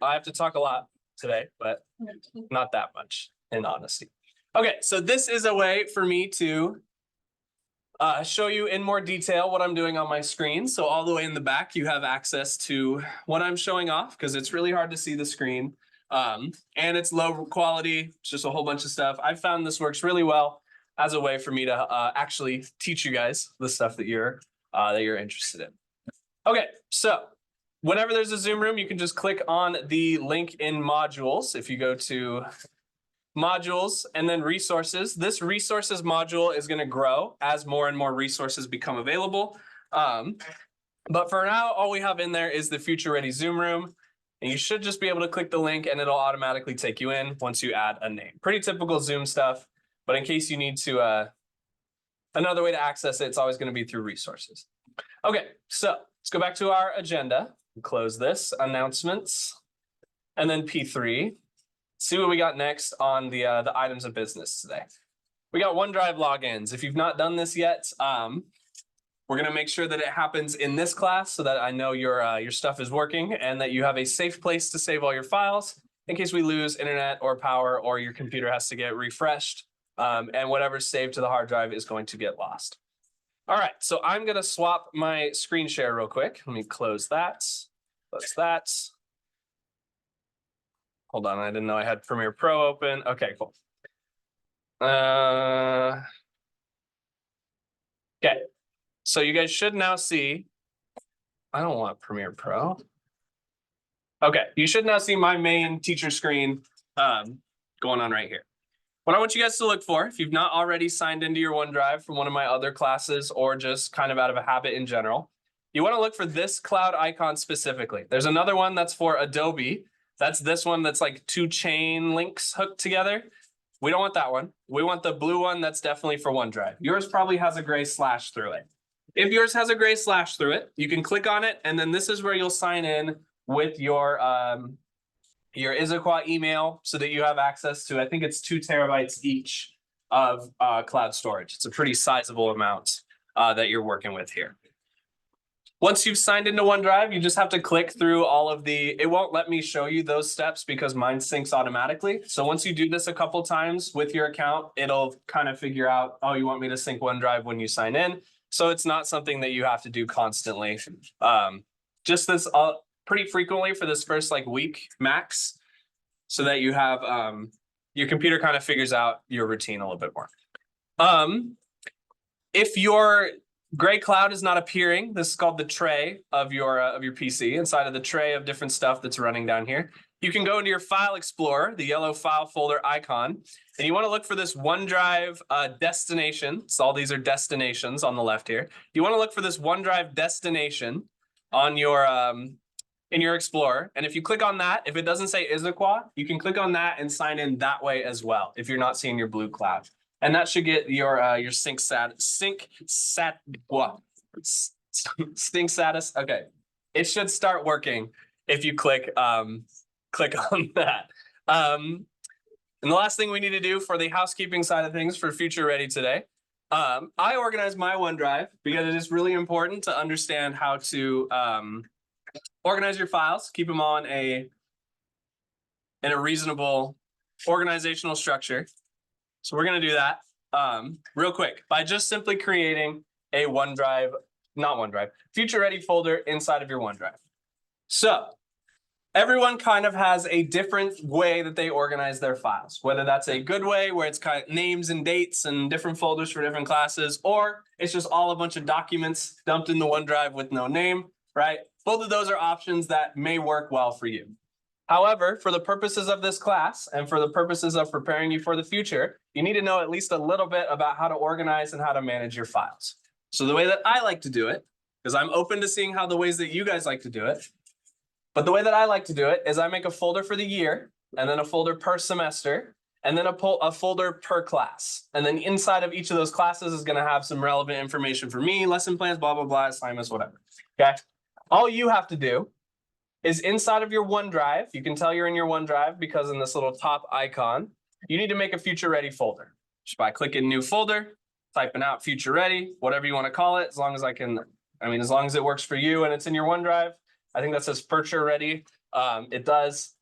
I have to talk a lot today, but not that much in honesty. Okay, so this is a way for me to show you in more detail what I'm doing on my screen. So all the way in the back, you have access to what I'm showing off because it's really hard to see the screen. And it's low quality, it's just a whole bunch of stuff. I've found this works really well as a way for me to actually teach you guys the stuff that you're interested in. Okay, so whenever there's a Zoom room, you can just click on the link in modules. If you go to modules and then resources, this resources module is going to grow as more and more resources become available. But for now, all we have in there is the future ready Zoom room. And you should just be able to click the link and it'll automatically take you in once you add a name. Pretty typical Zoom stuff, but in case you need to, another way to access it, it's always going to be through resources. Okay, so let's go back to our agenda. Close this, announcements, and then P3. See what we got next on the items of business today. We got OneDrive logins. If you've not done this yet, we're going to make sure that it happens in this class so that I know your stuff is working and that you have a safe place to save all your files in case we lose internet or power or your computer has to get refreshed and whatever's saved to the hard drive is going to get lost. All right, so I'm going to swap my screen share real quick. Let me close that. Close that. Hold on, I didn't know I had Premiere Pro open. Okay, cool. Okay, so you guys should now see, I don't want Premiere Pro. Okay, you should now see my main teacher screen going on right here. What I want you guys to look for, if you've not already signed into your OneDrive from one of my other classes or just kind of out of a habit in general, you want to look for this cloud icon specifically. There's another one that's for Adobe. That's this one that's like two chain links hooked together. We don't want that one. We want the blue one that's definitely for OneDrive. Yours probably has a gray slash through it. If yours has a gray slash through it, you can click on it, and then this is where you'll sign in with your Issaquah email so that you have access to, I think it's 2 terabytes each of cloud storage. It's a pretty sizable amount that you're working with here. Once you've signed into OneDrive, you just have to click through all of the, it won't let me show you those steps because mine syncs automatically. So once you do this a couple times with your account, it'll kind of figure out, oh, you want me to sync OneDrive when you sign in. So it's not something that you have to do constantly. Just this pretty frequently for this first like week max, so that you have your computer kind of figures out your routine a little bit more. If your gray cloud is not appearing, this is called the tray of your PC. Inside of the tray of different stuff that's running down here, you can go into your file explorer, the yellow file folder icon, and you want to look for this OneDrive destination. So all these are destinations on the left here. You want to look for this OneDrive destination on your in your Explorer. And if you click on that, if it doesn't say Issaquah, you can click on that and sign in that way as well if you're not seeing your blue cloud. And that should get your sync status. Okay, it should start working if you click on that. And the last thing we need to do for the housekeeping side of things for Future Ready today, I organize my OneDrive because it is really important to understand how to organize your files, keep them on in a reasonable organizational structure. So we're going to do that real quick by just simply creating a OneDrive, not OneDrive, Future Ready folder inside of your OneDrive. So everyone kind of has a different way that they organize their files, whether that's a good way where it's kind of names and dates and different folders for different classes, or it's just all a bunch of documents dumped in the OneDrive with no name, right? Both of those are options that may work well for you. However, for the purposes of this class and for the purposes of preparing you for the future, you need to know at least a little bit about how to organize and how to manage your files. So the way that I like to do it, because I'm open to seeing how the ways that you guys like to do it, but the way that I like to do it is I make a folder for the year, and then a folder per semester, and then a folder per class. And then inside of each of those classes is going to have some relevant information for me, lesson plans, blah, blah, blah, assignments, whatever. Okay. All you have to do is inside of your OneDrive, you can tell you're in your OneDrive because in this little top icon, you need to make a Future Ready folder. Just by clicking new folder, typing out Future Ready, whatever you want to call it, as long as as long as it works for you and it's in your OneDrive. I think that says Future Ready It does.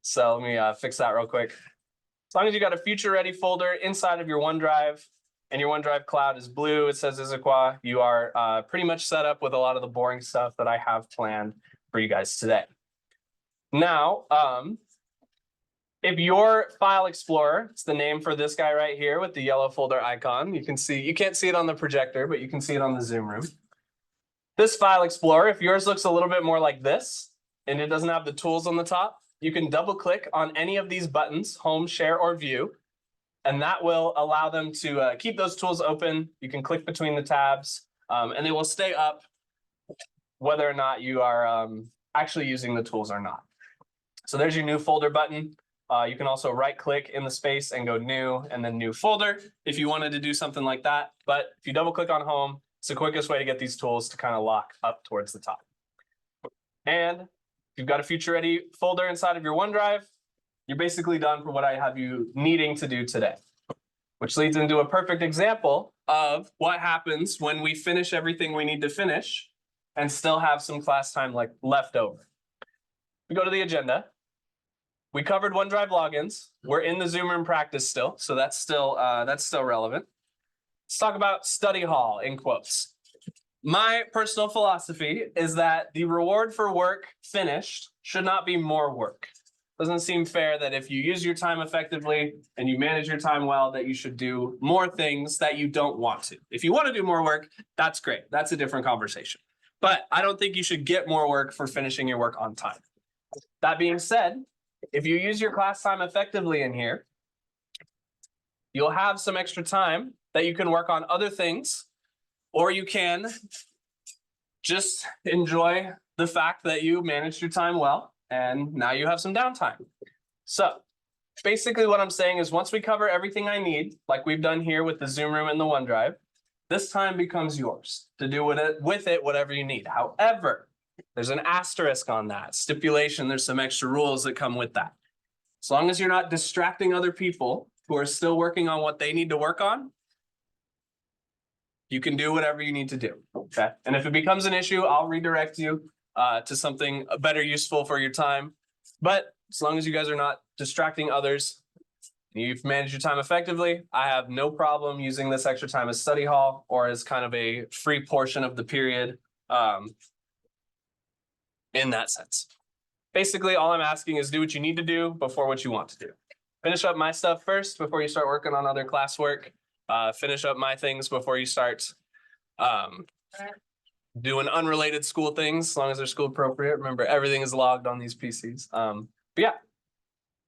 So let me fix that real quick. As long as you got a future ready folder inside of your OneDrive and your OneDrive cloud is blue, it says Issaquah, you are pretty much set up with a lot of the boring stuff that I have planned for you guys today. Now, if your file explorer, it's the name for this guy right here with the yellow folder icon, you can't see it on the projector, but you can see it on the Zoom room. This file explorer, if yours looks a little bit more like this and it doesn't have the tools on the top, you can double click on any of these buttons, home, share, or view, and that will allow them to keep those tools open. You can click between the tabs and they will stay up whether or not you are actually using the tools or not. So there's your new folder button. You can also right click in the space and go new and then new folder if you wanted to do something like that. But if you double click on home, it's the quickest way to get these tools to kind of lock up towards the top. And if you've got a future ready folder inside of your OneDrive, you're basically done for what I have you needing to do today, which leads into a perfect example of what happens when we finish everything we need to finish and still have some class time left over. We go to the agenda. We covered OneDrive logins. We're in the Zoom room practice still, so that's still relevant. Let's talk about study hall in quotes. My personal philosophy is that the reward for work finished should not be more work. Doesn't seem fair that if you use your time effectively and you manage your time well, that you should do more things that you don't want to. If you want to do more work, that's great. That's a different conversation. But I don't think you should get more work for finishing your work on time. That being said, if you use your class time effectively in here, you'll have some extra time that you can work on other things, or you can just enjoy the fact that you managed your time well, and now you have some downtime. So basically what I'm saying is once we cover everything I need, like we've done here with the Zoom room and the OneDrive, this time becomes yours to do with it whatever you need. However, there's an asterisk on that stipulation. There's some extra rules that come with that. As long as you're not distracting other people who are still working on what they need to work on, you can do whatever you need to do, okay? And if it becomes an issue, I'll redirect you to something better useful for your time. But as long as you guys are not distracting others, you've managed your time effectively, I have no problem using this extra time as study hall or as kind of a free portion of the period in that sense. Basically, all I'm asking is do what you need to do before what you want to do. Finish up my stuff first before you start working on other classwork. Finish up my things before you start doing unrelated school things, as long as they're school appropriate. Remember, everything is logged on these PCs. But yeah,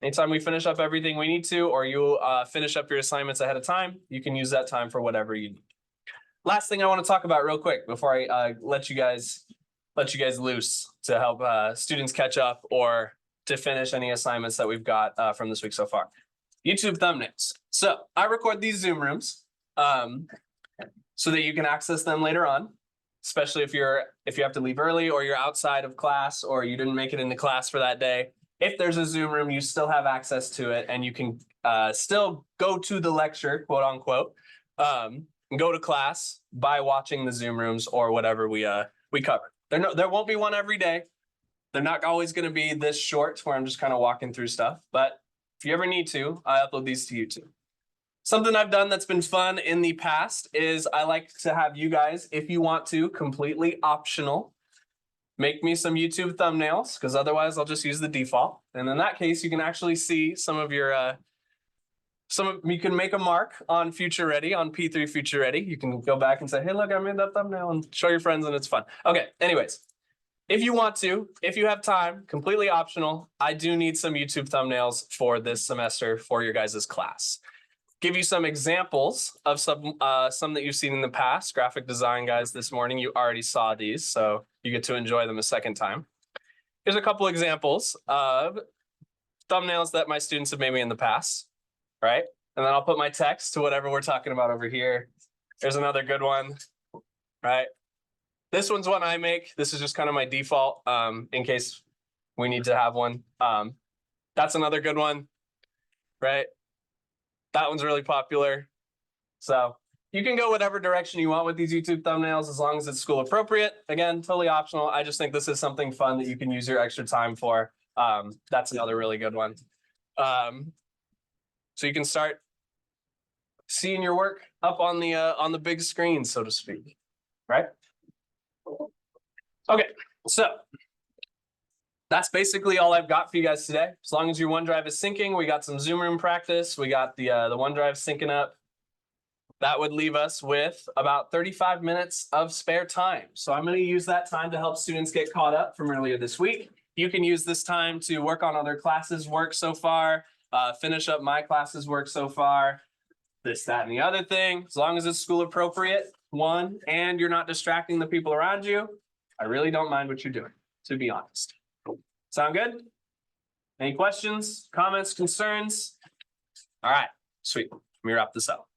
anytime we finish up everything we need to, or you finish up your assignments ahead of time, you can use that time for whatever you need. Last thing I want to talk about real quick before I let you guys loose to help students catch up or to finish any assignments that we've got from this week so far. YouTube thumbnails. So I record these Zoom rooms so that you can access them later on, especially if you have to leave early or you're outside of class or you didn't make it into class for that day. If there's a Zoom room, you still have access to it and you can still go to the lecture, quote unquote, and go to class by watching the Zoom rooms or whatever we cover. There won't be one every day. They're not always going to be this short where I'm just kind of walking through stuff, but if you ever need to, I upload these to YouTube. Something I've done that's been fun in the past is I like to have you guys, if you want to, completely optional, make me some YouTube thumbnails, because otherwise I'll just use the default. And in that case, you can actually see some of your, you can make a mark on Future Ready, on P3 Future Ready. You can go back and say, hey, look, I made that thumbnail, and show your friends, and it's fun. Okay, anyways. If you want to, if you have time, completely optional, I do need some YouTube thumbnails for this semester for your guys' class. Give you some examples of some that you've seen in the past. Graphic design guys this morning, you already saw these, so you get to enjoy them a second time. Here's a couple examples of thumbnails that my students have made me in the past, right? And then I'll put my text to whatever we're talking about over here. Here's another good one, right? This one's one I make. This is just kind of my default in case we need to have one. That's another good one, right? That one's really popular. So you can go whatever direction you want with these YouTube thumbnails as long as it's school appropriate. Again, totally optional. I just think this is something fun that you can use your extra time for That's another really good one. So you can start seeing your work up on the big screen, so to speak, right? Okay, so that's basically all I've got for you guys today. As long as your OneDrive is syncing, we got some Zoom room practice. We got the OneDrive syncing up. That would leave us with about 35 minutes of spare time. So I'm going to use that time to help students get caught up from earlier this week. You can use this time to work on other classes' work so far, finish up my classes' work so far, this, that, and the other thing. As long as it's school appropriate, one, and you're not distracting the people around you, I really don't mind what you're doing, to be honest. Sound good? Any questions, comments, concerns? All right, sweet. Let me wrap this up.